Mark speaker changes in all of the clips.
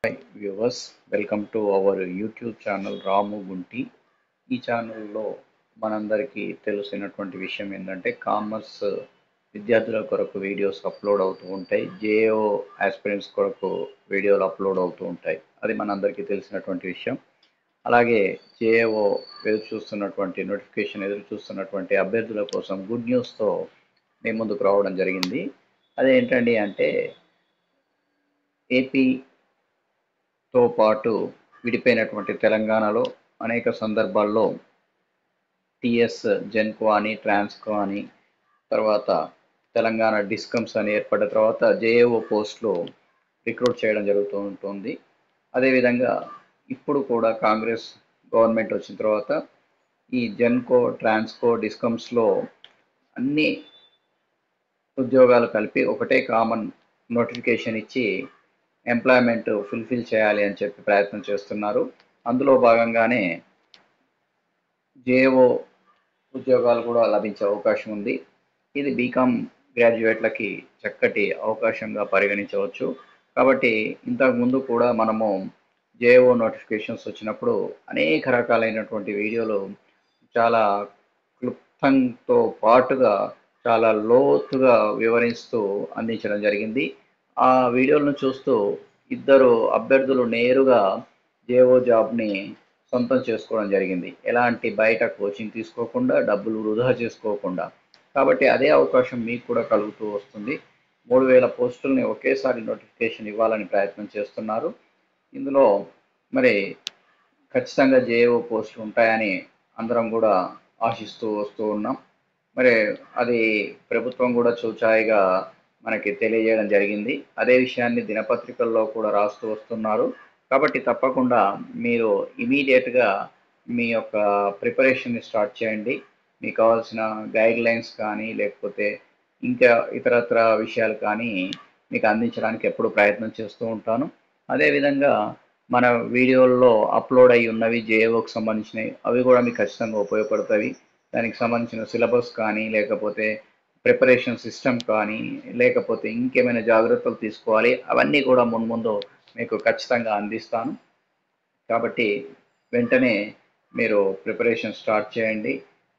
Speaker 1: Hi viewers, welcome to our YouTube channel Ramu Gunti. ఈ ఛానల్లో మనందరికీ తెలిసినటువంటి విషయం ఏంటంటే కామర్స్ విద్యార్థుల కొరకు వీడియోస్ అప్లోడ్ అవుతూ ఉంటాయి. జేఓ ఆస్పిరెంట్స్ కొరకు వీడియోలు అప్లోడ్ అవుతూ ఉంటాయి. అది మనందరికీ తెలిసినటువంటి విషయం. అలాగే జేఓ ఎదురు చూస్తున్నటువంటి అభ్యర్థుల కోసం గుడ్ న్యూస్తో మీ ముందుకు రావడం జరిగింది. అదేంటండి అంటే ఏపీతో పాటు విడిపోయినటువంటి తెలంగాణలో అనేక సందర్భాల్లో టిఎస్ జెన్కో అని, ట్రాన్స్కో అని, తర్వాత తెలంగాణ డిస్కమ్స్ అని ఏర్పడిన తర్వాత జేఏఓ పోస్టులు రిక్రూట్ చేయడం జరుగుతూ ఉంటుంది. అదేవిధంగా ఇప్పుడు కూడా కాంగ్రెస్ గవర్నమెంట్ వచ్చిన తర్వాత ఈ జెన్కో, ట్రాన్స్కో, డిస్కమ్స్లో అన్ని ఉద్యోగాలు కలిపి ఒకటే కామన్ నోటిఫికేషన్ ఇచ్చి ఎంప్లాయ్మెంట్ ఫుల్ఫిల్ చేయాలి అని చెప్పి ప్రయత్నం చేస్తున్నారు. అందులో భాగంగానే జేఓ ఉద్యోగాలు కూడా లభించే అవకాశం ఉంది. ఇది బీకామ్ గ్రాడ్యుయేట్లకి చక్కటి అవకాశంగా పరిగణించవచ్చు. కాబట్టి ఇంతకుముందు కూడా మనము జేఓ నోటిఫికేషన్స్ వచ్చినప్పుడు అనేక రకాలైనటువంటి వీడియోలు చాలా క్లుప్తంతో పాటుగా చాలా లోతుగా వివరిస్తూ అందించడం జరిగింది. ఆ వీడియోలను చూస్తూ ఇద్దరు అభ్యర్థులు నేరుగా జేఓ జాబ్ని సొంతం చేసుకోవడం జరిగింది. ఎలాంటి బయట కోచింగ్ తీసుకోకుండా, డబ్బులు వృధా చేసుకోకుండా. కాబట్టి అదే అవకాశం మీకు కూడా కలుగుతూ వస్తుంది. 3000 పోస్టుల్ని ఒకేసారి నోటిఫికేషన్ ఇవ్వాలని ప్రయత్నం చేస్తున్నారు. ఇందులో మరి ఖచ్చితంగా జేఓ పోస్టులు ఉంటాయని అందరం కూడా ఆశిస్తూ వస్తూ ఉన్నాం. మరి అది ప్రభుత్వం కూడా చూచాయిగా మనకి తెలియజేయడం జరిగింది. అదే విషయాన్ని దినపత్రికల్లో కూడా రాస్తూ వస్తున్నారు. కాబట్టి తప్పకుండా మీరు ఇమీడియట్గా మీ యొక్క ప్రిపరేషన్ని స్టార్ట్ చేయండి. మీకు కావాల్సిన గైడ్లైన్స్ కానీ లేకపోతే ఇంకా ఇతరత్ర విషయాలు కానీ మీకు అందించడానికి ఎప్పుడు ప్రయత్నం చేస్తూ ఉంటాను. అదేవిధంగా మన వీడియోల్లో అప్లోడ్ అయి ఉన్నవి జేఏఓకి సంబంధించినవి, అవి కూడా మీకు ఖచ్చితంగా ఉపయోగపడతాయి. దానికి సంబంధించిన సిలబస్ కానీ లేకపోతే ప్రిపరేషన్ సిస్టమ్ కానీ లేకపోతే ఇంకేమైనా జాగ్రత్తలు తీసుకోవాలి, అవన్నీ కూడా మున్ముందు మీకు ఖచ్చితంగా అందిస్తాను. కాబట్టి వెంటనే మీరు ప్రిపరేషన్ స్టార్ట్ చేయండి.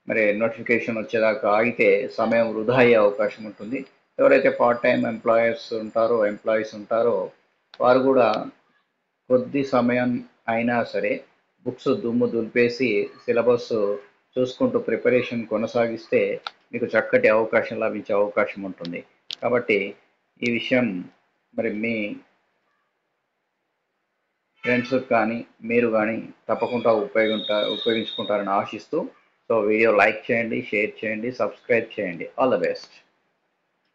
Speaker 1: మరి నోటిఫికేషన్ వచ్చేదాకా ఆగితే సమయం వృధా అయ్యే అవకాశం ఉంటుంది. ఎవరైతే పార్ట్ టైం ఎంప్లాయీస్ ఉంటారో వారు కూడా కొద్ది సమయం అయినా సరే బుక్స్ దుమ్ము దులిపేసి సిలబస్ చూసుకుంటూ ప్రిపరేషన్ కొనసాగిస్తే మీకు చక్కటి అవకాశం లభించే అవకాశం ఉంటుంది. కాబట్టి ఈ విషయం మరి మీ ఫ్రెండ్స్ కానీ మీరు కానీ తప్పకుండా ఉపయోగించుకుంటారని ఆశిస్తూ, సో వీడియో లైక్ చేయండి, షేర్ చేయండి, సబ్స్క్రైబ్ చేయండి. All the best.